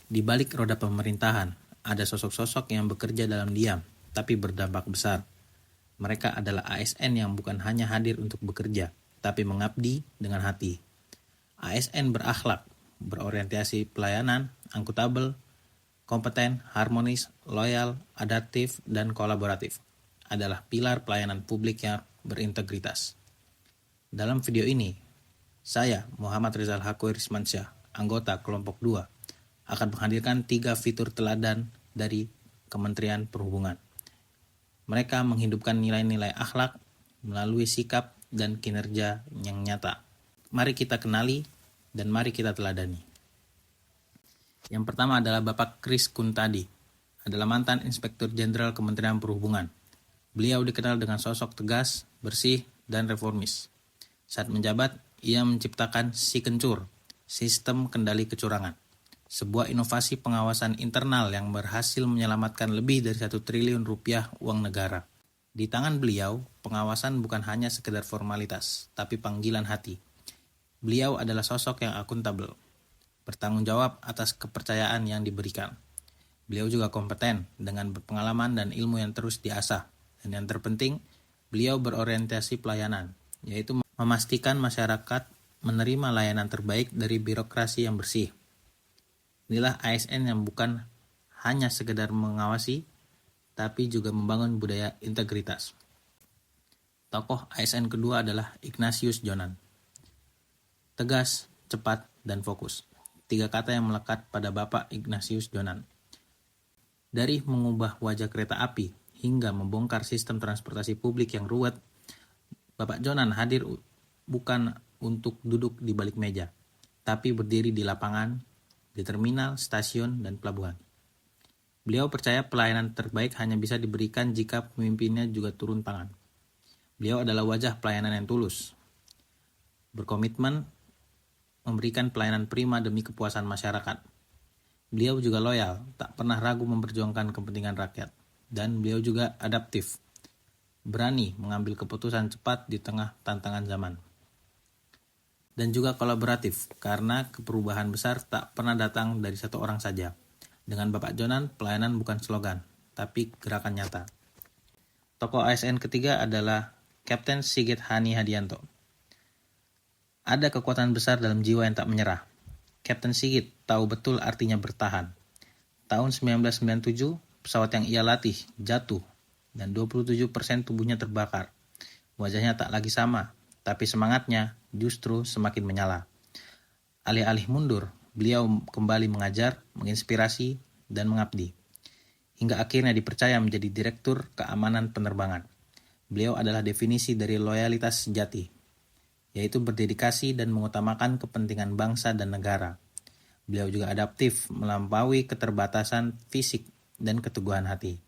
Di balik roda pemerintahan, ada sosok-sosok yang bekerja dalam diam, tapi berdampak besar. Mereka adalah ASN yang bukan hanya hadir untuk bekerja, tapi mengabdi dengan hati. ASN berakhlak, berorientasi pelayanan, akuntabel, kompeten, harmonis, loyal, adaptif, dan kolaboratif. Adalah pilar pelayanan publik yang berintegritas. Dalam video ini, saya, Muhammad Rizal Haku Rismansyah, anggota kelompok 2, akan menghadirkan 3 fitur teladan dari Kementerian Perhubungan. Mereka menghidupkan nilai-nilai akhlak melalui sikap dan kinerja yang nyata. Mari kita kenali dan mari kita teladani. Yang pertama adalah Bapak Kris Kuntadi, adalah mantan Inspektur Jenderal Kementerian Perhubungan. Beliau dikenal dengan sosok tegas, bersih, dan reformis. Saat menjabat, ia menciptakan SIKENCUR, Sistem Kendali Kecurangan, sebuah inovasi pengawasan internal yang berhasil menyelamatkan lebih dari 1 triliun rupiah uang negara. Di tangan beliau, pengawasan bukan hanya sekedar formalitas, tapi panggilan hati. Beliau adalah sosok yang akuntabel, bertanggung jawab atas kepercayaan yang diberikan. Beliau juga kompeten dengan pengalaman dan ilmu yang terus diasah. Dan yang terpenting, beliau berorientasi pelayanan, yaitu memastikan masyarakat menerima layanan terbaik dari birokrasi yang bersih. Inilah ASN yang bukan hanya sekedar mengawasi, tapi juga membangun budaya integritas. Tokoh ASN kedua adalah Ignatius Jonan. Tegas, cepat, dan fokus. 3 kata yang melekat pada Bapak Ignatius Jonan. Dari mengubah wajah kereta api hingga membongkar sistem transportasi publik yang ruwet, Bapak Jonan hadir bukan untuk duduk di balik meja, tapi berdiri di lapangan, di terminal, stasiun, dan pelabuhan. Beliau percaya pelayanan terbaik hanya bisa diberikan jika pemimpinnya juga turun tangan. Beliau adalah wajah pelayanan yang tulus, berkomitmen memberikan pelayanan prima demi kepuasan masyarakat. Beliau juga loyal, tak pernah ragu memperjuangkan kepentingan rakyat. Dan beliau juga adaptif, berani mengambil keputusan cepat di tengah tantangan zaman. Dan juga kolaboratif, karena perubahan besar tak pernah datang dari 1 orang saja. Dengan Bapak Jonan, pelayanan bukan slogan, tapi gerakan nyata. Tokoh ASN ketiga adalah Kapten Sigit Hani Hadianto. Ada kekuatan besar dalam jiwa yang tak menyerah. Kapten Sigit tahu betul artinya bertahan. Tahun 1997, pesawat yang ia latih jatuh dan 27% tubuhnya terbakar. Wajahnya tak lagi sama, tapi semangatnya justru semakin menyala. Alih-alih mundur, beliau kembali mengajar, menginspirasi, dan mengabdi. Hingga akhirnya dipercaya menjadi Direktur Keamanan Penerbangan. Beliau adalah definisi dari loyalitas sejati, yaitu berdedikasi dan mengutamakan kepentingan bangsa dan negara. Beliau juga adaptif, melampaui keterbatasan fisik dan keteguhan hati.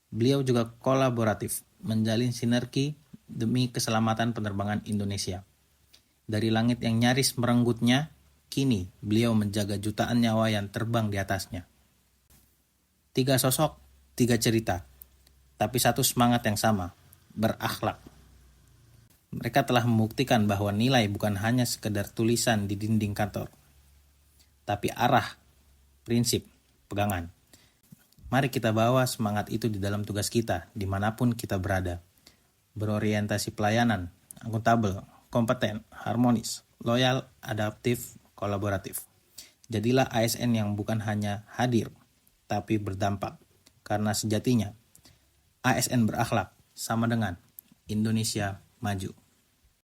Beliau juga kolaboratif, menjalin sinergi demi keselamatan penerbangan Indonesia. Dari langit yang nyaris merenggutnya, kini beliau menjaga jutaan nyawa yang terbang di atasnya. 3 sosok, 3 cerita, tapi 1 semangat yang sama, berakhlak. Mereka telah membuktikan bahwa nilai bukan hanya sekedar tulisan di dinding kantor, tapi arah, prinsip, pegangan. Mari kita bawa semangat itu di dalam tugas kita, dimanapun kita berada. Berorientasi pelayanan, akuntabel, kompeten, harmonis, loyal, adaptif, kolaboratif. Jadilah ASN yang bukan hanya hadir, tapi berdampak. Karena sejatinya, ASN berakhlak sama dengan Indonesia maju.